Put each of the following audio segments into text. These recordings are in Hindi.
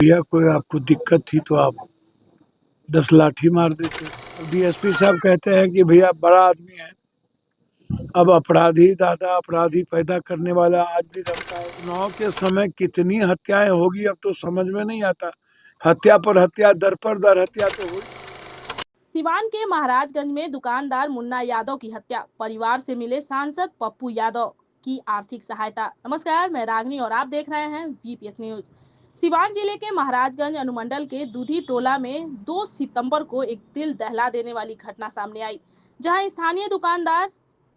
भैया कोई आपको दिक्कत थी तो आप 10 लाठी मार देते। डीएसपी साहब कहते हैं कि भैया बड़ा आदमी है, अब अपराधी दादा अपराधी पैदा करने वाला आज भी रखता है। चुनाव के समय कितनी हत्याएं होगी अब तो समझ में नहीं आता। हत्या पर हत्या, दर पर दर हत्या तो हुई। सिवान के महाराजगंज में दुकानदार मुन्ना यादव की हत्या, परिवार से मिले सांसद पप्पू यादव की आर्थिक सहायता। नमस्कार, मैं रागनी और आप देख रहे हैं वीपीएस न्यूज। सिवान जिले के महाराजगंज अनुमंडल के दूधी टोला में 2 सितंबर को एक दिल दहला देने वाली घटना सामने आई, जहां स्थानीय दुकानदार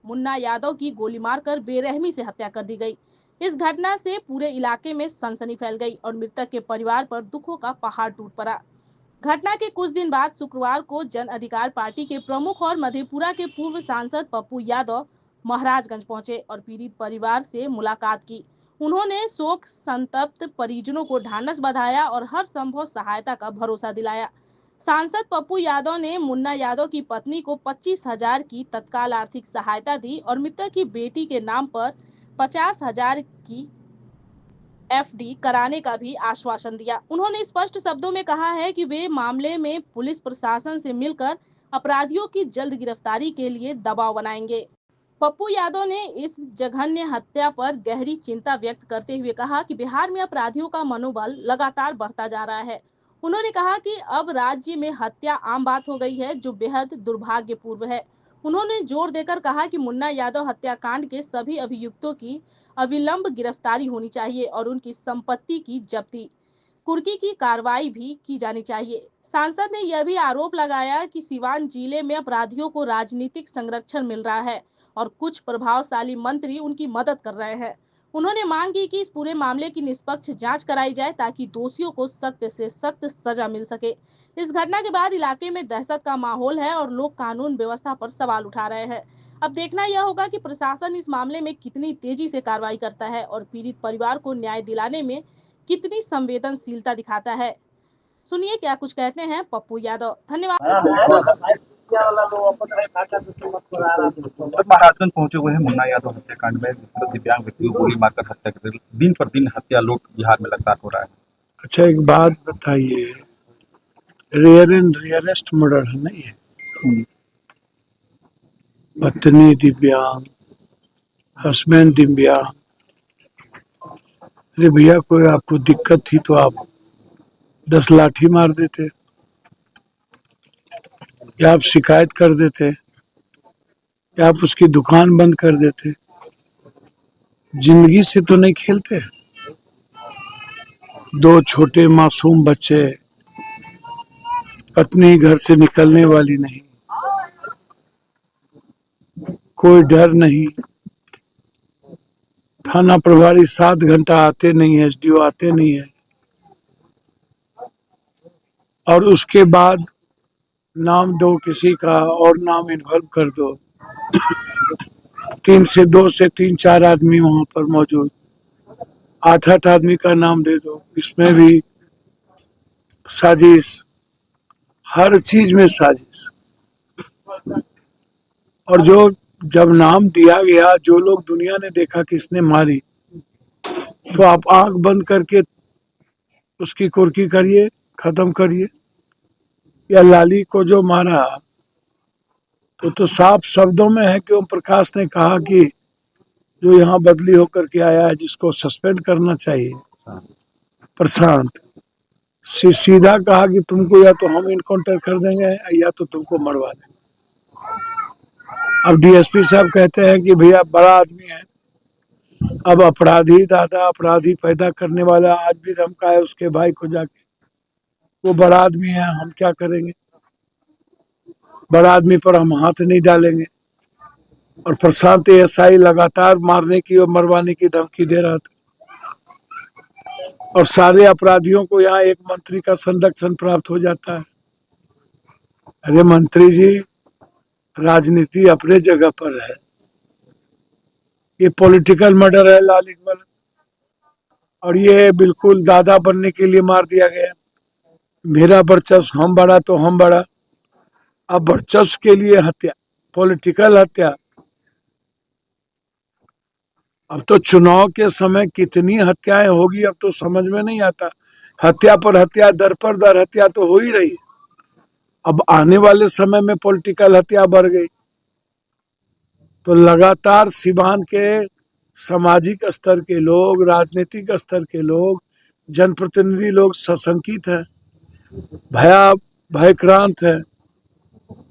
मुन्ना यादव की गोली मारकर बेरहमी से हत्या कर दी गई। इस घटना से पूरे इलाके में सनसनी फैल गई और मृतक के परिवार पर दुखों का पहाड़ टूट पड़ा। घटना के कुछ दिन बाद शुक्रवार को जन अधिकार पार्टी के प्रमुख और मधेपुरा के पूर्व सांसद पप्पू यादव महाराजगंज पहुंचे और पीड़ित परिवार से मुलाकात की। उन्होंने शोक संतप्त परिजनों को ढांढस बंधाया और हर संभव सहायता का भरोसा दिलाया। सांसद पप्पू यादव ने मुन्ना यादव की पत्नी को 25,000 की तत्काल आर्थिक सहायता दी और मृतक की बेटी के नाम पर 50,000 की एफडी कराने का भी आश्वासन दिया। उन्होंने स्पष्ट शब्दों में कहा है कि वे मामले में पुलिस प्रशासन से मिलकर अपराधियों की जल्द गिरफ्तारी के लिए दबाव बनाएंगे। पप्पू यादव ने इस जघन्य हत्या पर गहरी चिंता व्यक्त करते हुए कहा कि बिहार में अपराधियों का मनोबल लगातार बढ़ता जा रहा है। उन्होंने कहा कि अब राज्य में हत्या आम बात हो गई है, जो बेहद दुर्भाग्यपूर्ण है। उन्होंने जोर देकर कहा कि मुन्ना यादव हत्याकांड के सभी अभियुक्तों की अविलंब गिरफ्तारी होनी चाहिए और उनकी संपत्ति की जब्ती, कुर्की की कार्रवाई भी की जानी चाहिए। सांसद ने यह भी आरोप लगाया कि सिवान जिले में अपराधियों को राजनीतिक संरक्षण मिल रहा है और कुछ प्रभावशाली मंत्री उनकी मदद कर रहे हैं। उन्होंने मांग की कि इस पूरे मामले की निष्पक्ष जांच कराई जाए ताकि दोषियों को सख्त से सख्त सजा मिल सके। इस घटना के बाद इलाके में दहशत का माहौल है और लोग कानून व्यवस्था पर सवाल उठा रहे हैं। अब देखना यह होगा कि प्रशासन इस मामले में कितनी तेजी से कार्रवाई करता है और पीड़ित परिवार को न्याय दिलाने में कितनी संवेदनशीलता दिखाता है। सुनिए क्या कुछ कहते हैं पप्पू यादव। धन्यवाद। सब महाराजगंज पहुंचे हुए हैं मुन्ना यादव हत्याकांड में, जिसमें दिव्यांग व्यक्ति को गोली मारकर हत्या कर दी। दिन पर दिन हत्या लूट बिहार में लगातार हो रहा है। अच्छा एक बात बताइए, रेयर एंड रेयरेस्ट मर्डर है ना ये? पत्नी दिव्यांग, हस्बैंड दिव्यांग। अरे भैया कोई आपको दिक्कत थी तो आप 10 लाठी मार देते, या आप शिकायत कर देते, या आप उसकी दुकान बंद कर देते। जिंदगी से तो नहीं खेलते। 2 छोटे मासूम बच्चे, पत्नी घर से निकलने वाली नहीं, कोई डर नहीं। थाना प्रभारी 7 घंटा आते नहीं है, एसडीओ आते नहीं है, और उसके बाद नाम दो किसी का और नाम इन्वॉल्व कर दो। 2 से 3-4 आदमी वहां पर मौजूद, 8-8 आदमी का नाम दे दो, इसमें भी साजिश, हर चीज में साजिश। और जो जब नाम दिया गया, जो लोग दुनिया ने देखा किसने मारी, तो आप आंख बंद करके उसकी कुर्की करिए, खत्म करिए। या लाली को जो मारा तो साफ शब्दों में है कि ओम प्रकाश ने कहा कि जो यहाँ बदली होकर के आया है जिसको सस्पेंड करना चाहिए, प्रशांत, सीधा कहा कि तुमको या तो हम इनकाउंटर कर देंगे या तो तुमको मरवा देंगे। अब डीएसपी साहब कहते हैं कि भैया बड़ा आदमी है, अब अपराधी दादा अपराधी पैदा करने वाला आज भी धमका है उसके भाई को जाके। वो बड़ा आदमी है, हम क्या करेंगे? बड़ा आदमी पर हम हाथ नहीं डालेंगे। और प्रशांत एएसआई लगातार मारने की और मरवाने की धमकी दे रहा था, और सारे अपराधियों को यहाँ एक मंत्री का संरक्षण प्राप्त हो जाता है। अरे मंत्री जी, राजनीति अपने जगह पर है, ये पॉलिटिकल मर्डर है लाल इकबाल, और ये बिल्कुल दादा बनने के लिए मार दिया गया। मेरा वर्चस्व, हम बड़ा तो हम बड़ा। अब वर्चस्व के लिए हत्या, पॉलिटिकल हत्या। अब तो चुनाव के समय कितनी हत्याएं होगी अब तो समझ में नहीं आता। हत्या पर हत्या, दर पर दर हत्या तो हो ही रही है। अब आने वाले समय में पॉलिटिकल हत्या बढ़ गई तो लगातार सिवान के सामाजिक स्तर के लोग, राजनीतिक स्तर के लोग, जनप्रतिनिधि लोग सशंकित हैं, भयक्रांत है।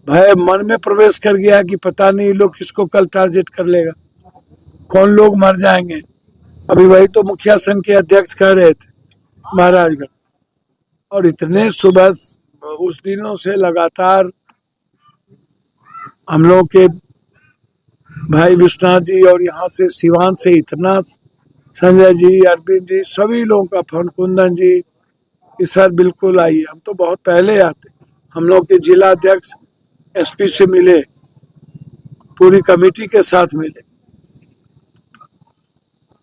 भय मन में प्रवेश कर गया कि पता नहीं ये लोग किसको कल टारगेट कर लेगा, कौन लोग मर जाएंगे। अभी वही तो मुखिया संघ के अध्यक्ष कह रहे थे महाराजगंज, और इतने सुबह उस दिनों से लगातार हम लोग के भाई विश्वनाथ जी और यहाँ से सिवान से इतना संजय जी, अरविंद जी, सभी लोगों का फोन, कुंदन जी कि सर बिल्कुल आइए। हम तो बहुत पहले आते, हम लोग के जिला अध्यक्ष एसपी से मिले, पूरी कमेटी के साथ मिले,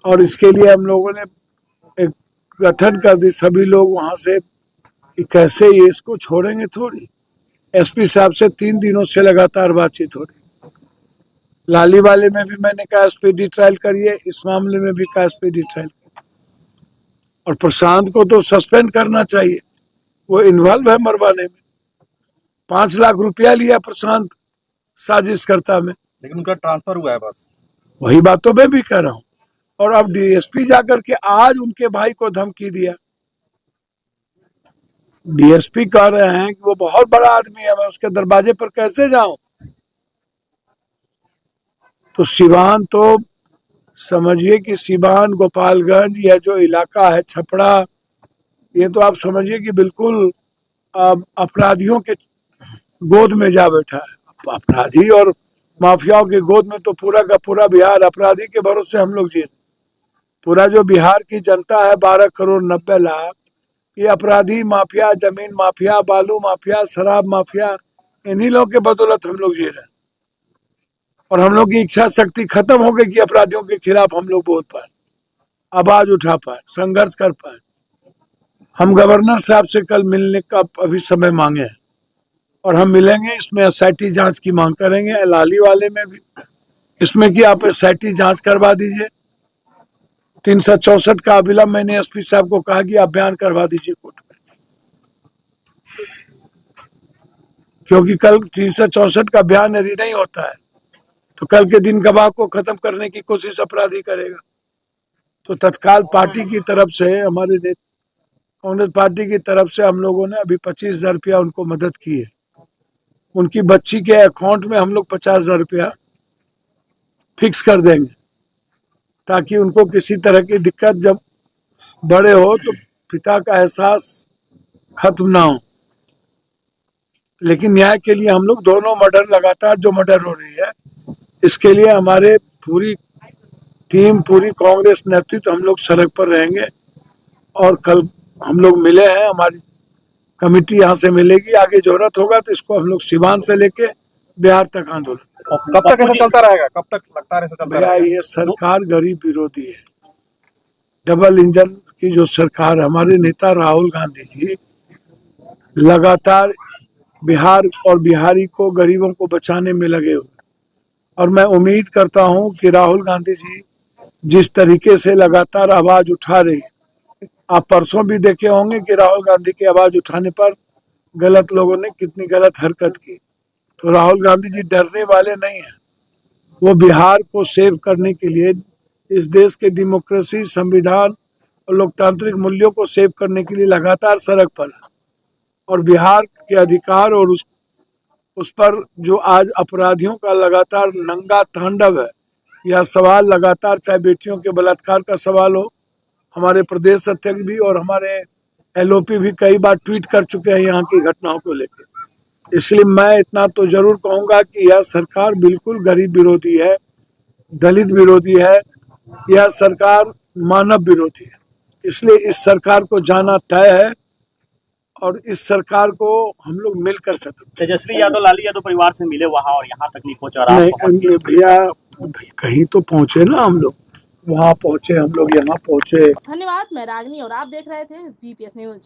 और इसके लिए हम लोगों ने एक गठन कर दी सभी लोग वहां से कि कैसे ये इसको छोड़ेंगे थोड़ी। एसपी साहब से 3 दिनों से लगातार बातचीत हो रही। लाली वाले में भी मैंने कहा स्पीडी ट्रायल करिए, इस मामले में भी कहा स्पीडी ट्रायल करिए, और प्रशांत को तो सस्पेंड करना चाहिए, वो इन्वॉल्व है मरवाने में। 5 लाख रुपया लिया प्रशांत साजिशकर्ता में, लेकिन उनका ट्रांसफर हुआ है बस। वही बात तो मैं भी कह रहा हूँ। और अब डीएसपी जाकर के आज उनके भाई को धमकी दिया। डीएसपी कह रहे हैं कि वो बहुत बड़ा आदमी है, मैं उसके दरवाजे पर कैसे जाऊं। तो सिवान तो समझिए कि सिवान, गोपालगंज, यह जो इलाका है छपरा, ये तो आप समझिए कि बिल्कुल अपराधियों के गोद में जा बैठा है। अपराधी और माफियाओं के गोद में तो पूरा का पूरा बिहार अपराधी के भरोसे हम लोग जी। पूरा जो बिहार की जनता है 12 करोड़ 90 लाख, ये अपराधी, माफिया, जमीन माफिया, बालू माफिया, शराब माफिया, इन्हीं लोगों के बदौलत हम लोग जी रहे हैं। और हम लोग की इच्छा शक्ति खत्म हो गई कि अपराधियों के खिलाफ हम लोग बोल पाए, आवाज उठा पाए, संघर्ष कर पाए। हम गवर्नर साहब से कल मिलने का अभी समय मांगे हैं, और हम मिलेंगे। इसमें एसआईटी जांच की मांग करेंगे, लाली वाले में भी, इसमें कि आप एसआईटी जांच करवा दीजिए। 364 का अविलंब मैंने एसपी साहब को कहा कि आप बयान करवा दीजिए कोर्ट में, क्योंकि कल 364 का बयान यदि नहीं होता है तो कल के दिन गवाह को खत्म करने की कोशिश अपराधी करेगा। तो तत्काल पार्टी की तरफ से, हमारे कांग्रेस पार्टी की तरफ से हम लोगों ने अभी 25,000 रुपया उनको मदद की है। उनकी बच्ची के अकाउंट में हम लोग 50,000 रुपया फिक्स कर देंगे, ताकि उनको किसी तरह की दिक्कत जब बड़े हो तो पिता का एहसास खत्म ना हो। लेकिन न्याय के लिए हम लोग दोनों मर्डर, लगातार जो मर्डर हो रही है, इसके लिए हमारे पूरी टीम, पूरी कांग्रेस नेतृत्व हम लोग सड़क पर रहेंगे। और कल हम लोग मिले हैं, हमारी कमेटी यहाँ से मिलेगी। आगे जरूरत होगा तो इसको हम लोग सिवान से लेके बिहार तक आंदोलन। कब तक ऐसा चलता रहेगा? कब तक लगता है ऐसा चलता रहेगा? ये सरकार गरीब विरोधी है, डबल इंजन की जो सरकार। हमारे नेता राहुल गांधी जी लगातार बिहार और बिहारी को, गरीबों को बचाने में लगे हुए, और मैं उम्मीद करता हूं कि राहुल गांधी जी जिस तरीके से लगातार आवाज उठा रही है, आप परसों भी देखे होंगे कि राहुल गांधी की आवाज उठाने पर गलत लोगों ने कितनी गलत हरकत की। तो राहुल गांधी जी डरने वाले नहीं हैं, वो बिहार को सेव करने के लिए, इस देश के डेमोक्रेसी, संविधान और लोकतांत्रिक मूल्यों को सेव करने के लिए लगातार सड़क पर है। और बिहार के अधिकार और उस पर जो आज अपराधियों का लगातार नंगा तांडव है, यह सवाल लगातार, चाहे बेटियों के बलात्कार का सवाल हो, हमारे प्रदेश अध्यक्ष भी और हमारे एलओपी भी कई बार ट्वीट कर चुके हैं यहाँ की घटनाओं को लेकर। इसलिए मैं इतना तो जरूर कहूंगा कि यह सरकार बिल्कुल गरीब विरोधी है, दलित विरोधी है, यह सरकार मानव विरोधी है। इसलिए इस सरकार को जाना तय है, और इस सरकार को हम लोग मिलकर खत्म। तेजस्वी यादव, लाली यादव परिवार से मिले वहां, और यहाँ तक नहीं पहुंचा। नहीं भैया, कहीं तो पहुंचे ना, हम लोग वहाँ पहुंचे, हम लोग यहाँ पहुंचे। धन्यवाद। मैं रागनी और आप देख रहे थे वीपीएस न्यूज।